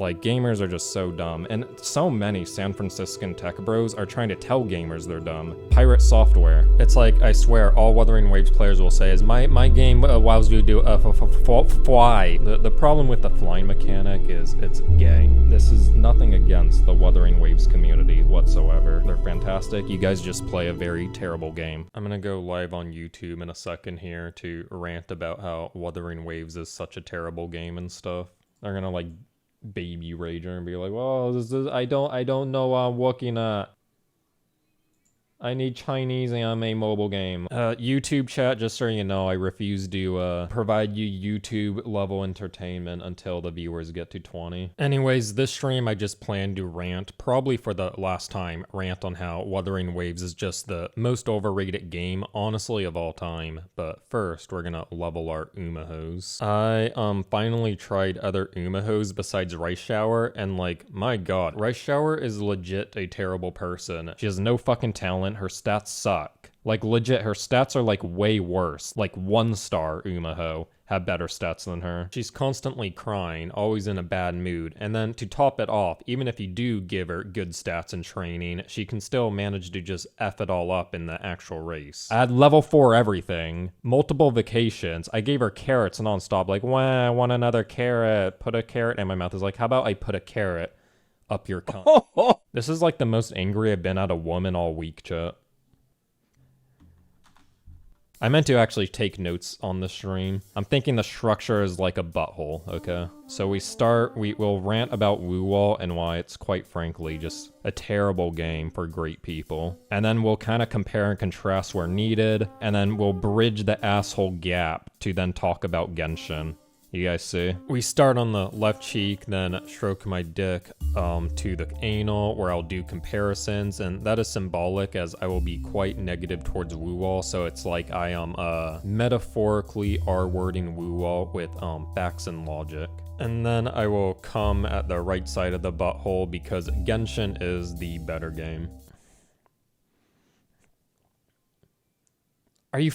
Like, gamers are just so dumb, and so many San Franciscan tech bros are trying to tell gamers they're dumb. Pirate software. It's like, I swear, all Wuthering Waves players will say is, my game allows you to do fly. The problem with the flying mechanic is it's gay. This is nothing against the Wuthering Waves community whatsoever. They're fantastic. You guys just play a very terrible game. I'm gonna go live on YouTube in a second here to rant about how Wuthering Waves is such a terrible game and stuff. They're gonna like baby rager and be like, well, I don't know what I'm looking at. I need Chinese anime mobile game. YouTube chat, just so you know, I refuse to provide you YouTube level entertainment until the viewers get to 20. Anyways, this stream I just planned to rant, probably for the last time, rant on how Wuthering Waves is just the most overrated game, honestly, of all time. But first, we're gonna level our umahos. I finally tried other umahos besides Rice Shower, and like, my god, Rice Shower is legit a terrible person. She has no fucking talent. Her stats suck. Like, legit, her stats are like way worse. Like, 1-star Umaho have better stats than her. She's constantly crying, always in a bad mood, and then to top it off, even if you do give her good stats and training, she can still manage to just F it all up in the actual race. Add level 4 everything, multiple vacations, I gave her carrots nonstop, like, wah, I want another carrot, put a carrot in my mouth. It's like, how about I put a carrot up your cunt? This is like the most angry I've been at a woman all week, chat. I meant to actually take notes on the stream. I'm thinking the structure is like a butthole, okay? So we'll rant about wuwa and why it's quite frankly just a terrible game for great people. And then we'll kind of compare and contrast where needed, and then we'll bridge the asshole gap to then talk about Genshin. You guys see? We start on the left cheek, then stroke my dick to the anal, where I'll do comparisons, and that is symbolic as I will be quite negative towards wuwa, so it's like I am metaphorically R-wording wuwa with facts and logic. And then I will come at the right side of the butthole because Genshin is the better game. Are you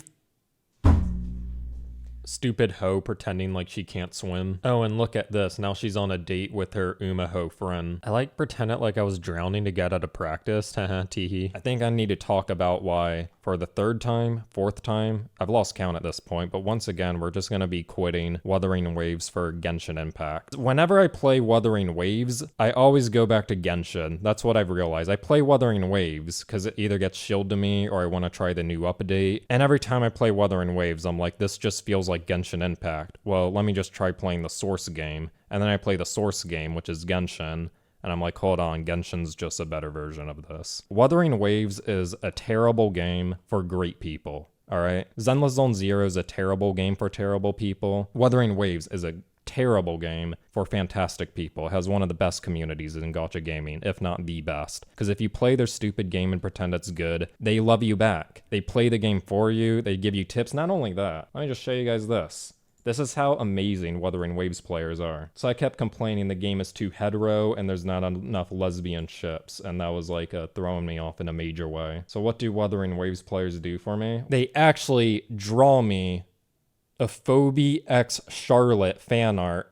stupid hoe pretending like she can't swim? Oh, and look at this. Now she's on a date with her umaho friend. I like pretended like I was drowning to get out of practice. Haha, teehee. I think I need to talk about why, for the third time, fourth time, I've lost count at this point, but once again, we're just gonna be quitting Wuthering Waves for Genshin Impact. Whenever I play Wuthering Waves, I always go back to Genshin. That's what I've realized. I play Wuthering Waves because it either gets shielded to me or I want to try the new update. And every time I play Wuthering Waves, I'm like, this just feels like Genshin Impact. Well, let me just try playing the source game. And then I play the source game, which is Genshin. And I'm like, hold on, Genshin's just a better version of this. Wuthering Waves is a terrible game for great people, alright? Zenless Zone Zero is a terrible game for terrible people. Wuthering Waves is a terrible game for fantastic people. It has one of the best communities in gacha gaming, if not the best. Because if you play their stupid game and pretend it's good, they love you back. They play the game for you, they give you tips. Not only that, let me just show you guys this. This is how amazing Wuthering Waves players are. So I kept complaining the game is too hetero and there's not enough lesbian ships, and that was like throwing me off in a major way. So what do Wuthering Waves players do for me? They actually draw me a Phoebe x Charlotte fan art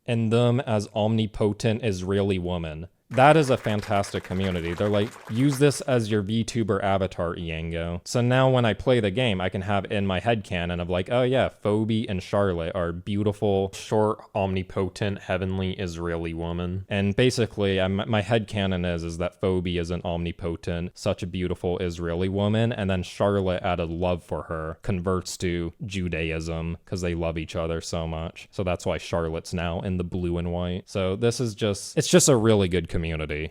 and them as omnipotent Israeli woman. That is a fantastic community. They're like, use this as your VTuber avatar, Eango. So now when I play the game, I can have in my headcanon of like, oh yeah, Phoebe and Charlotte are beautiful, short, omnipotent, heavenly Israeli woman. And basically, my headcanon is that Phoebe is an omnipotent, such a beautiful Israeli woman, and then Charlotte, out of love for her, converts to Judaism because they love each other so much. So that's why Charlotte's now in the blue and white. So this is just, it's just a really good community.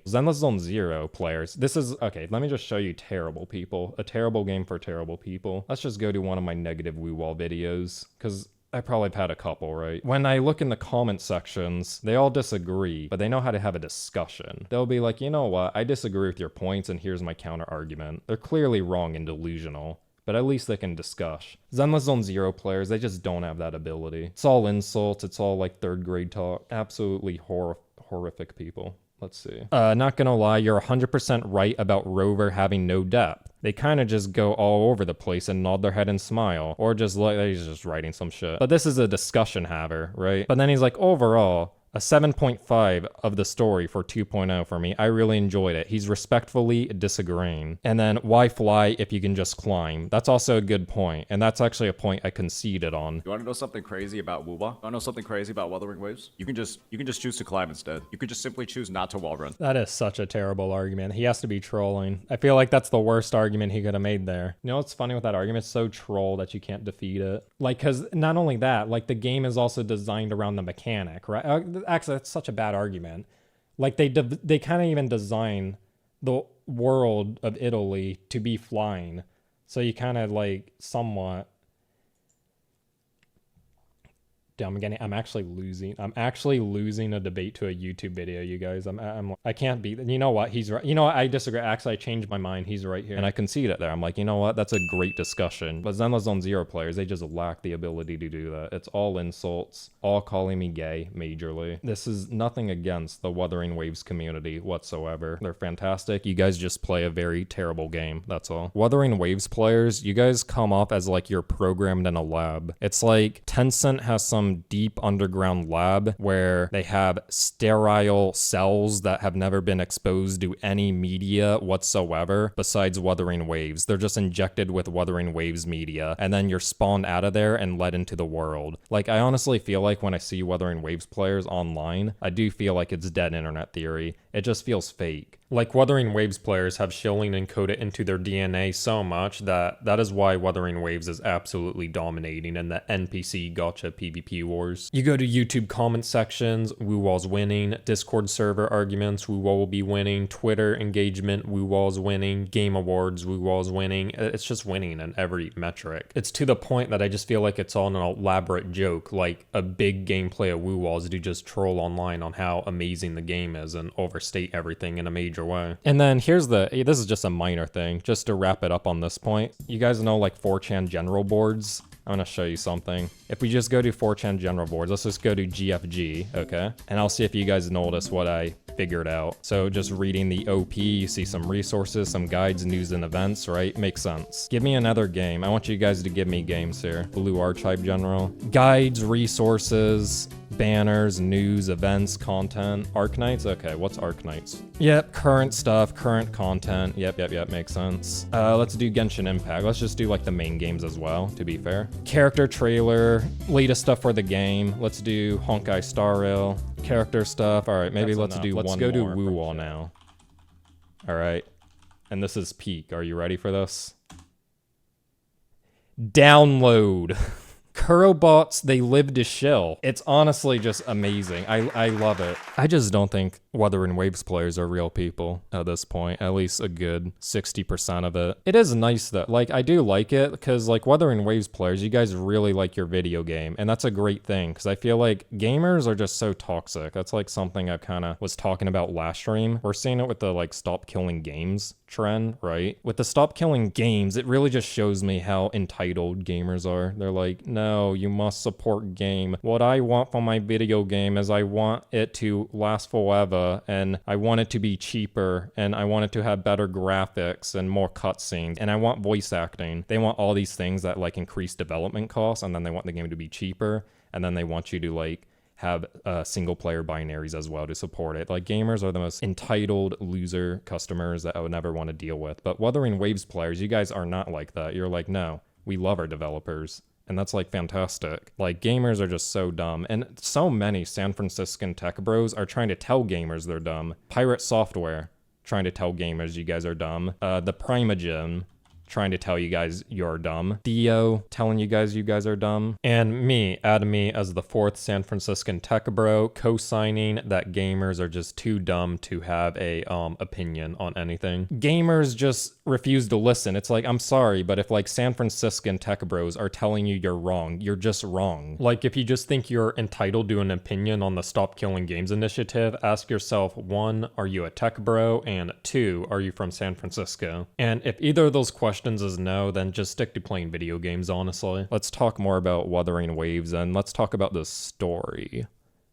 Zenless Zone Zero players. This is, okay, let me just show you terrible people. A terrible game for terrible people. Let's just go to one of my negative WooWall videos, because I probably have had a couple, right? When I look in the comment sections, they all disagree, but they know how to have a discussion. They'll be like, you know what, I disagree with your points and here's my counter argument. They're clearly wrong and delusional, but at least they can discuss. Zenless Zone Zero players, they just don't have that ability. It's all insults, it's all like third grade talk. Absolutely horrific people. Let's see. Not gonna lie, you're 100% right about Rover having no depth. They kind of just go all over the place and nod their head and smile. Or just like, he's just writing some shit. But this is a discussion haver, right? But then he's like, overall, A 7.5 of the story for 2.0 for me. I really enjoyed it. He's respectfully disagreeing. And then why fly if you can just climb? That's also a good point. And that's actually a point I conceded on. You want to know something crazy about wuwa? You want to know something crazy about wuthering waves? You can just choose to climb instead. You could just simply choose not to wall run. That is such a terrible argument. He has to be trolling. I feel like that's the worst argument he could have made there. You know what's funny with that argument? It's so troll that you can't defeat it. Like, because not only that, like the game is also designed around the mechanic, right? Actually, that's such a bad argument. Like they kind of even design the world of Italy to be flying. So you kind of like somewhat. I'm actually losing. I'm actually losing a debate to a YouTube video, you guys. I can't beat. You know what? He's right. You know what? I disagree. Actually, I changed my mind. He's right here, and I concede it there. I'm like, you know what? That's a great discussion. But Zenless Zone Zero players, they just lack the ability to do that. It's all insults, all calling me gay, majorly. This is nothing against the Wuthering Waves community whatsoever. They're fantastic. You guys just play a very terrible game. That's all. Wuthering Waves players, you guys come off as like you're programmed in a lab. It's like Tencent has some deep underground lab where they have sterile cells that have never been exposed to any media whatsoever besides Wuthering Waves. They're just injected with Wuthering Waves media, and then you're spawned out of there and led into the world. Like, I honestly feel like when I see Wuthering Waves players online, I do feel like it's dead internet theory. It just feels fake. Like, Wuthering Waves players have shilling encoded into their DNA so much that is why Wuthering Waves is absolutely dominating in the NPC gacha PvP wars. You go to YouTube comment sections, wuwa's winning. Discord server arguments, wuwa will be winning. Twitter engagement, wuwa's winning. Game awards, wuwa's winning. It's just winning in every metric. It's to the point that I just feel like it's all an elaborate joke, like a big gameplay of wuwa's to just troll online on how amazing the game is and overstate everything in a major way. And then this is just a minor thing, just to wrap it up on this point. You guys know like 4chan general boards? I'm gonna show you something. If we just go to 4chan general boards, let's just go to GFG, okay? And I'll see if you guys notice what I figured out. So just reading the OP, you see some resources, some guides, news, and events, right? Makes sense. Give me another game. I want you guys to give me games here. Blue Archetype General. Guides, resources, banners, news, events, content. Arknights? Okay, what's Arknights? Yep, current stuff, current content. Yep, makes sense. Let's do Genshin Impact. Let's just do like the main games as well, to be fair. Character trailer, latest stuff for the game. Let's do Honkai Star Rail. Character stuff. All right, maybe let's do one more. Let's go to wuwa now. All right, and this is peak. Are you ready for this? Download. Kurobots, they live to shill. It's honestly just amazing. I love it. I just don't think Wuthering Waves players are real people at this point. At least a good 60% of it. It is nice though. Like, I do like it because like Wuthering Waves players, you guys really like your video game. And that's a great thing because I feel like gamers are just so toxic. That's like something I kind of was talking about last stream. We're seeing it with the like stop killing games trend, right? With the stop killing games, it really just shows me how entitled gamers are. They're like, no, you must support game. What I want from my video game is I want it to last forever, and I want it to be cheaper, and I want it to have better graphics and more cutscenes, and I want voice acting. They want all these things that like increase development costs, and then they want the game to be cheaper, and then they want you to like have single player binaries as well to support it. Like, gamers are the most entitled loser customers that I would never want to deal with. But Wuthering Waves players, you guys are not like that. You're like, no, we love our developers. And that's like fantastic. Like, gamers are just so dumb. And so many San Franciscan tech bros are trying to tell gamers they're dumb. Pirate Software trying to tell gamers you guys are dumb. The Primogen trying to tell you guys you're dumb. Theo telling you guys are dumb. And me, add me as the fourth San Franciscan tech bro, co-signing that gamers are just too dumb to have a opinion on anything. Gamers just refuse to listen. It's like, I'm sorry, but if like San Franciscan tech bros are telling you you're wrong, you're just wrong. Like, if you just think you're entitled to an opinion on the Stop Killing Games initiative, ask yourself, 1, are you a tech bro? And 2, are you from San Francisco? And if either of those questions is no, then just stick to playing video games, honestly. Let's talk more about Wuthering Waves, and let's talk about the story,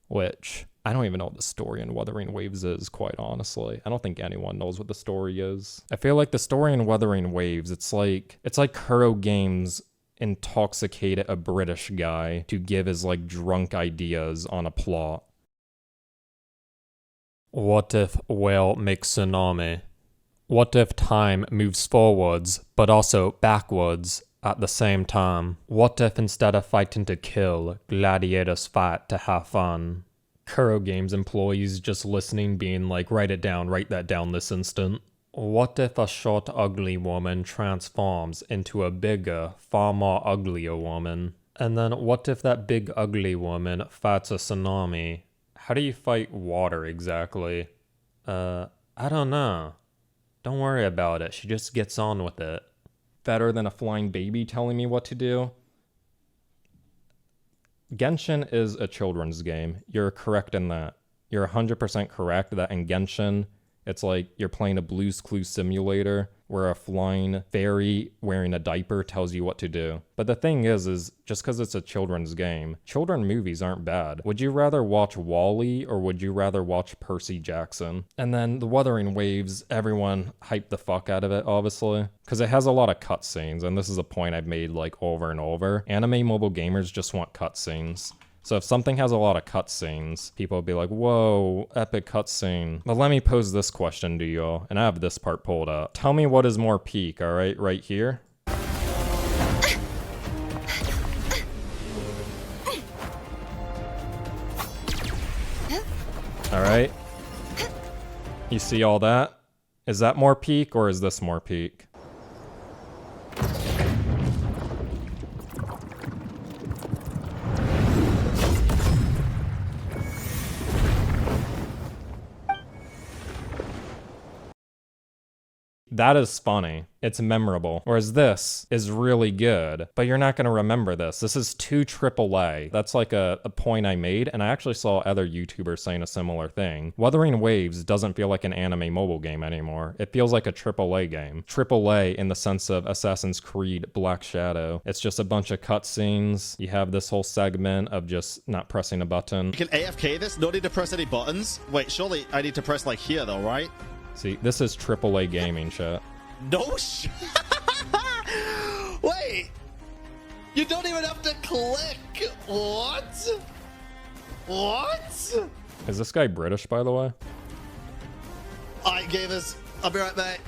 which I don't even know what the story in Wuthering Waves is, quite honestly. I don't think anyone knows what the story is. I feel like the story in Wuthering Waves, it's like Kuro Games intoxicated a British guy to give his like drunk ideas on a plot. What if whale makes tsunami? What if time moves forwards, but also backwards at the same time? What if instead of fighting to kill, gladiators fight to have fun? Kuro Games employees just listening being like, write that down this instant. What if a short ugly woman transforms into a bigger, far more uglier woman? And then what if that big ugly woman fights a tsunami? How do you fight water exactly? I don't know. Don't worry about it. She just gets on with it. Better than a flying baby telling me what to do? Genshin is a children's game. You're correct in that. You're 100% correct that in Genshin, it's like you're playing a Blue's Clues simulator where a flying fairy wearing a diaper tells you what to do. But the thing is just because it's a children's game, children movies aren't bad. Would you rather watch WALL-E or would you rather watch Percy Jackson? And then the Wuthering Waves, everyone hyped the fuck out of it, obviously, because it has a lot of cutscenes, and this is a point I've made like over and over. Anime mobile gamers just want cutscenes. So if something has a lot of cutscenes, people will be like, whoa, epic cutscene. But let me pose this question to y'all, and I have this part pulled up. Tell me what is more peak, all right, right here? All right. You see all that? Is that more peak or is this more peak? That is funny. It's memorable. Whereas this is really good, but you're not going to remember this. This is too AAA. That's like a point I made, and I actually saw other YouTubers saying a similar thing. Wuthering Waves doesn't feel like an anime mobile game anymore. It feels like a AAA game. AAA in the sense of Assassin's Creed Black Shadow. It's just a bunch of cutscenes. You have this whole segment of just not pressing a button. You can AFK this, no need to press any buttons. Wait, surely I need to press like here though, right? See, this is AAA gaming shit. No shit. Wait, you don't even have to click. What? What? Is this guy British, by the way? Alright, gamers, I'll be right back.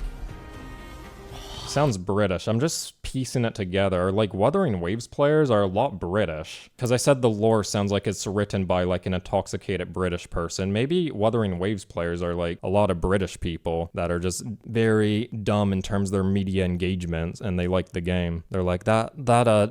Sounds British. I'm just piecing it together. Like, Wuthering Waves players are a lot British. Because I said the lore sounds like it's written by, like, an intoxicated British person. Maybe Wuthering Waves players are, like, a lot of British people that are just very dumb in terms of their media engagements, and they like the game. They're like, that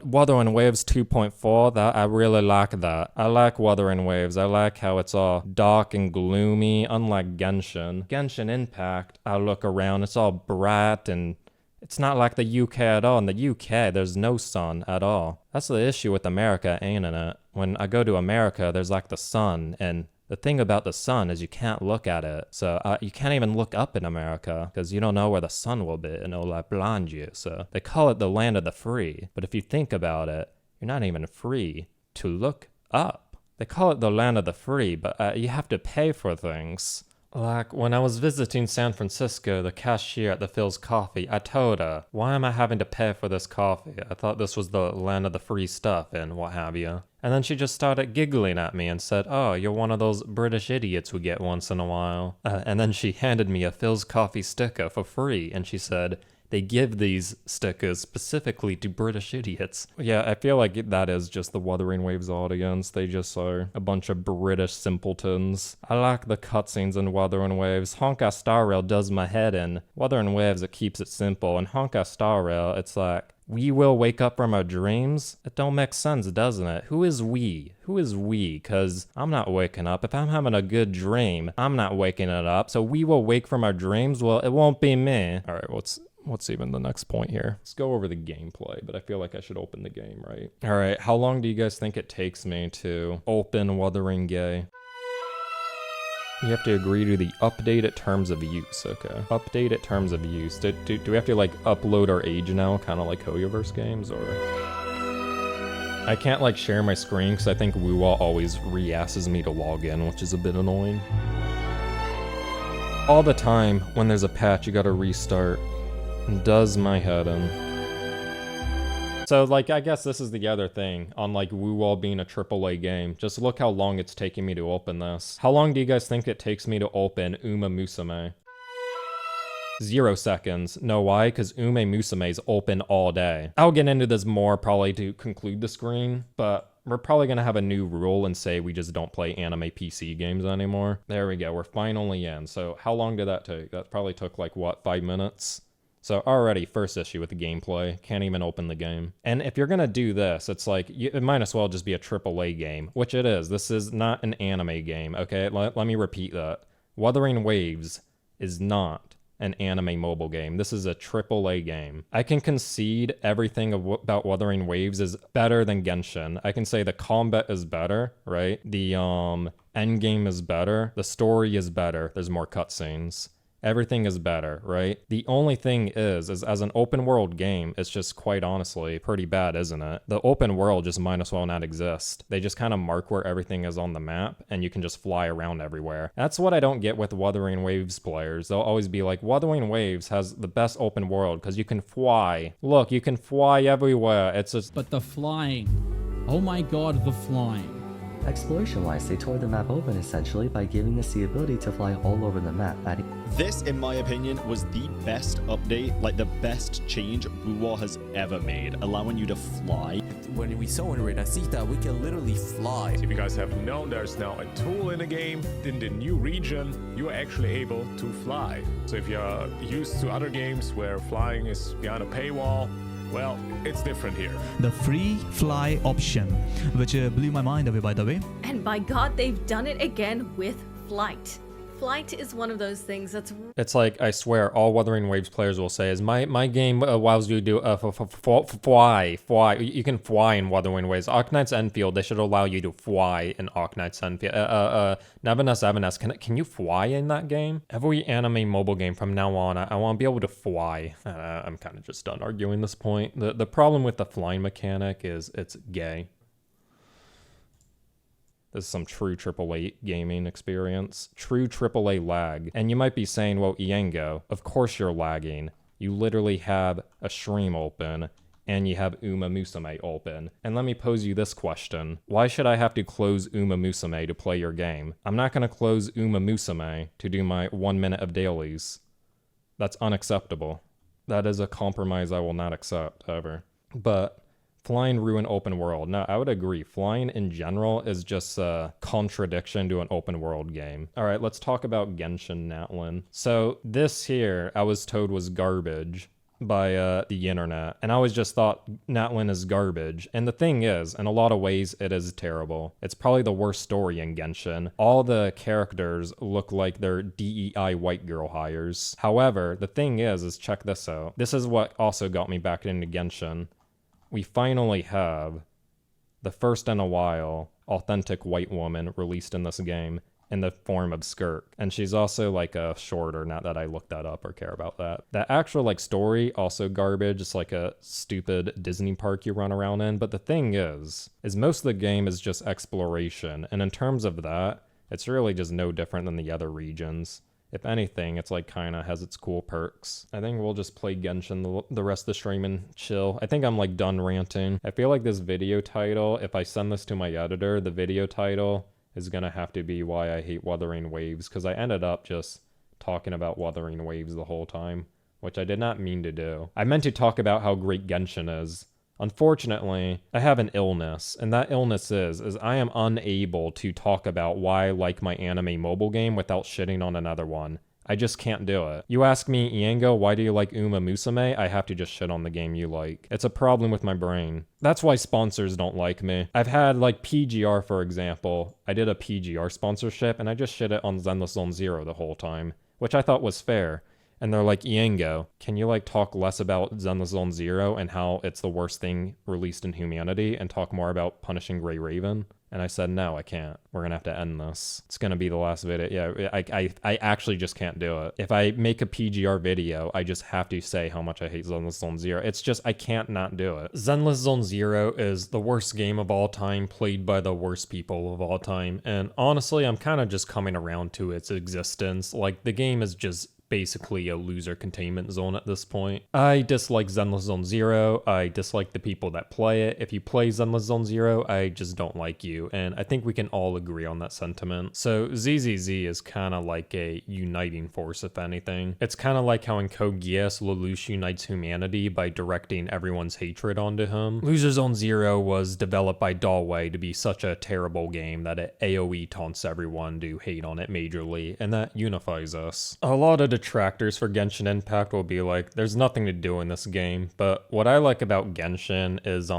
Wuthering Waves 2.4, that I really like that. I like Wuthering Waves. I like how it's all dark and gloomy, unlike Genshin. Genshin Impact, I look around, it's all bright and it's not like the UK at all. In the UK, there's no sun at all. That's the issue with America, ain't it? When I go to America, there's like the sun, and the thing about the sun is you can't look at it. So you can't even look up in America because you don't know where the sun will be, and it'll like blind you. So they call it the land of the free. But if you think about it, you're not even free to look up. They call it the land of the free, but you have to pay for things. Like, when I was visiting San Francisco, the cashier at the Phil's Coffee, I told her, why am I having to pay for this coffee? I thought this was the land of the free stuff and what have you. And then she just started giggling at me and said, oh, you're one of those British idiots we get once in a while. And then she handed me a Phil's Coffee sticker for free, and she said, they give these stickers specifically to British idiots. Yeah, I feel like that is just the Wuthering Waves audience. They just are a bunch of British simpletons. I like the cutscenes in Wuthering Waves. Honka Star Rail does my head in. Wuthering Waves, it keeps it simple. And Honka Star Rail, it's like, we will wake up from our dreams? It don't make sense, doesn't it? Who is we? Who is we? Because I'm not waking up. If I'm having a good dream, I'm not waking it up. So we will wake from our dreams? Well, it won't be me. All right, what's even the next point here? Let's go over the gameplay, but I feel like I should open the game, right? All right, how long do you guys think it takes me to open Wuthering Gay? You have to agree to the updated terms of use, okay. Updated terms of use. Do we have to like upload our age now, kind of like Hoyoverse games, or? I can't like share my screen because I think wuwa always re-asks me to log in, which is a bit annoying. All the time, when there's a patch, you gotta restart. Does my head in. So, like, I guess this is the other thing on, like, wuwa being a AAA game. Just look how long it's taking me to open this. How long do you guys think it takes me to open umamusume? 0 seconds. Know why? Because umamusume is open all day. I'll get into this more probably to conclude the screen, but we're probably going to have a new rule and say we just don't play anime PC games anymore. There we go. We're finally in. So how long did that take? That probably took like, what, 5 minutes? So already, first issue with the gameplay. Can't even open the game. And if you're going to do this, it's like, it might as well just be a AAA game, which it is. This is not an anime game, okay? Let me repeat that. Wuthering Waves is not an anime mobile game. This is a AAA game. I can concede everything about Wuthering Waves is better than Genshin. I can say the combat is better, right? The end game is better. The story is better. There's more cutscenes. Everything is better, right? The only thing is as an open world game, it's just quite honestly pretty bad, isn't it? The open world just might as well not exist. They just kind of mark where everything is on the map and you can just fly around everywhere. That's what I don't get with Wuthering Waves players. They'll always be like, Wuthering Waves has the best open world because you can fly. Look, you can fly everywhere. It's just... But the flying. Oh my god, the flying. Exploration-wise, they tore the map open essentially by giving us the ability to fly all over the map, adding... This, in my opinion, was the best update, like the best change wuwa has ever made, allowing you to fly. When we saw in Renacita, we can literally fly. If you guys have known, there's now a tool in the game. In the new region, you are actually able to fly. So if you're used to other games where flying is behind a paywall, well, it's different here. The free fly option, which blew my mind away, by the way. And by God, they've done it again with flight. Flight is one of those things that's... It's like, I swear, all Wuthering Waves players will say is, my game allows you to fly. You can fly in Wuthering Waves. Arknight's Enfield, they should allow you to fly in Arknight's Enfield. Nevinus, can you fly in that game? Every anime mobile game from now on, I want to be able to fly. I'm kind of just done arguing this point. The problem with the flying mechanic is it's gay. This is some true AAA gaming experience. True AAA lag. And you might be saying, well, Eango, of course you're lagging. You literally have a stream open, and you have umamusume open. And let me pose you this question. Why should I have to close umamusume to play your game? I'm not going to close umamusume to do my 1 minute of dailies. That's unacceptable. That is a compromise I will not accept, ever. But... flying ruin open world. No, I would agree. Flying in general is just a contradiction to an open world game. All right, let's talk about Genshin Natlin. So this here, I was told was garbage by the internet. And I always just thought Natlin is garbage. And the thing is, in a lot of ways, it is terrible. It's probably the worst story in Genshin. All the characters look like they're DEI white girl hires. However, the thing is check this out. This is what also got me back into Genshin. We finally have the first in a while authentic white woman released in this game in the form of Skirt. And she's also like a shorter, not that I looked that up or care about that. That actual like story, also garbage. It's like a stupid Disney park you run around in. But the thing is most of the game is just exploration. And in terms of that, it's really just no different than the other regions. If anything, it's like kind of has its cool perks. I think we'll just play Genshin the rest of the stream and chill. I think I'm like done ranting. I feel like this video title, if I send this to my editor, the video title is gonna have to be Why I Hate Wuthering Waves, because I ended up just talking about Wuthering Waves the whole time, which I did not mean to do. I meant to talk about how great Genshin is. Unfortunately, I have an illness, and that illness is I am unable to talk about why I like my anime mobile game without shitting on another one. I just can't do it. You ask me, Eango, why do you like umamusume? I have to just shit on the game you like. It's a problem with my brain. That's why sponsors don't like me. I've had like PGR, for example. I did a PGR sponsorship, and I just shit it on Zenless Zone Zero the whole time, which I thought was fair. And they're like, Eango, can you like talk less about Zenless Zone Zero and how it's the worst thing released in humanity and talk more about punishing Grey Raven? And I said, no, I can't. We're going to have to end this. It's going to be the last video. Yeah, I actually just can't do it. If I make a PGR video, I just have to say how much I hate Zenless Zone Zero. It's just, I can't not do it. Zenless Zone Zero is the worst game of all time, played by the worst people of all time. And honestly, I'm kind of just coming around to its existence. Like, the game is just basically a loser containment zone at this point. I dislike Zenless Zone Zero. I dislike the people that play it. If you play Zenless Zone Zero, I just don't like you. And I think we can all agree on that sentiment. So ZZZ is kind of like a uniting force, if anything. It's kind of like how in Code Geass, Lelouch unites humanity by directing everyone's hatred onto him. Loser Zone Zero was developed by Dalway to be such a terrible game that it AoE taunts everyone to hate on it majorly, and that unifies us. A lot of detractors for Genshin Impact will be like, there's nothing to do in this game, but what I like about Genshin is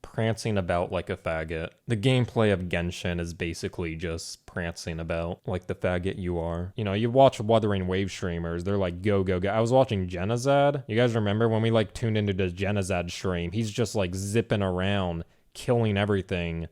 prancing about like a faggot. The gameplay of Genshin is basically just prancing about like the faggot you are. You know, you watch Wuthering Wave streamers, they're like go go go. I was watching Genazad. You guys remember when we like tuned into the Genazad stream? He's just like zipping around, killing everything.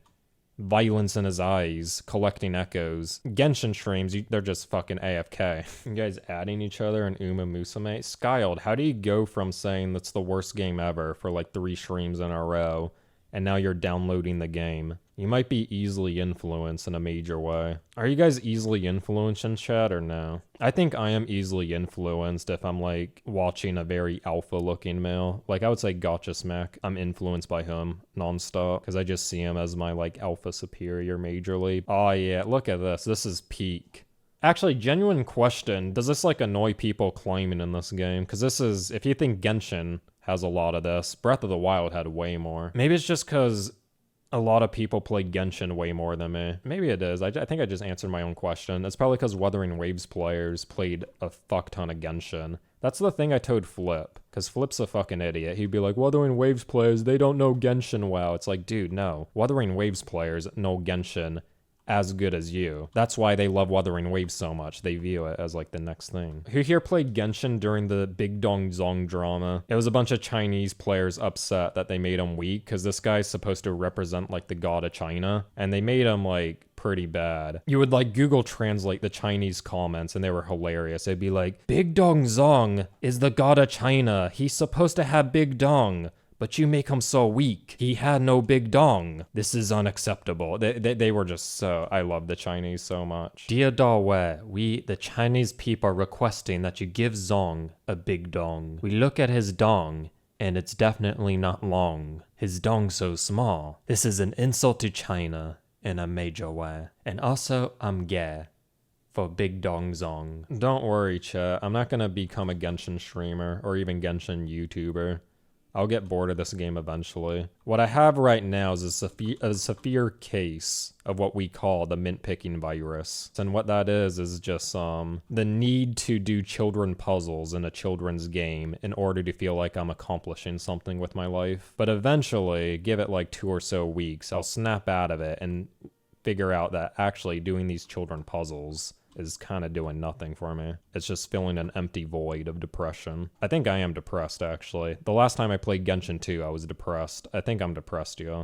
Violence in his eyes, collecting echoes. Genshin streams, they're just fucking AFK. You guys adding each other in umamusume? Skyled, how do you go from saying that's the worst game ever for like 3 streams in a row, and now you're downloading the game? You might be easily influenced in a major way. Are you guys easily influenced in chat or no? I think I am easily influenced if I'm like watching a very alpha looking male. Like I would say Gotcha Smack, I'm influenced by him nonstop because I just see him as my like alpha superior majorly. Oh yeah, look at this. This is peak. Actually, genuine question, does this like annoy people claiming in this game? Because this is, if you think Genshin has a lot of this, Breath of the Wild had way more. Maybe it's just because a lot of people play Genshin way more than me. Maybe it is. I think I just answered my own question. It's probably because Wuthering Waves players played a fuck ton of Genshin. That's the thing I told Flip, because Flip's a fucking idiot. He'd be like, Wuthering Waves players, they don't know Genshin well. It's like, dude, no. Wuthering Waves players know Genshin as good as you. That's why they love Wuthering Waves so much. They view it as like the next thing. Who here played Genshin during the Big Dong Zong drama? It was a bunch of Chinese players upset that they made him weak because this guy's supposed to represent like the god of China, and they made him like pretty bad. You would like Google Translate the Chinese comments and they were hilarious. It'd be like, Big Dong Zong is the god of China. He's supposed to have big dong, but you make him so weak. He had no big dong. This is unacceptable. They were just so... I love the Chinese so much. Dear Dalway, we, the Chinese people, are requesting that you give Zong a big dong. We look at his dong, and it's definitely not long. His dong so small. This is an insult to China in a major way. And also, I'm gay for Big Dong Zong. Don't worry, chat. I'm not gonna become a Genshin streamer or even Genshin YouTuber. I'll get bored of this game eventually. What I have right now is a severe case of what we call the mint picking virus. And what that is just the need to do children puzzles in a children's game in order to feel like I'm accomplishing something with my life. But eventually, give it like 2 or so weeks, I'll snap out of it and figure out that actually doing these children puzzles is kind of doing nothing for me. It's just filling an empty void of depression. I think I am depressed, actually. The last time I played Genshin 2, I was depressed. I think I'm depressed, yo.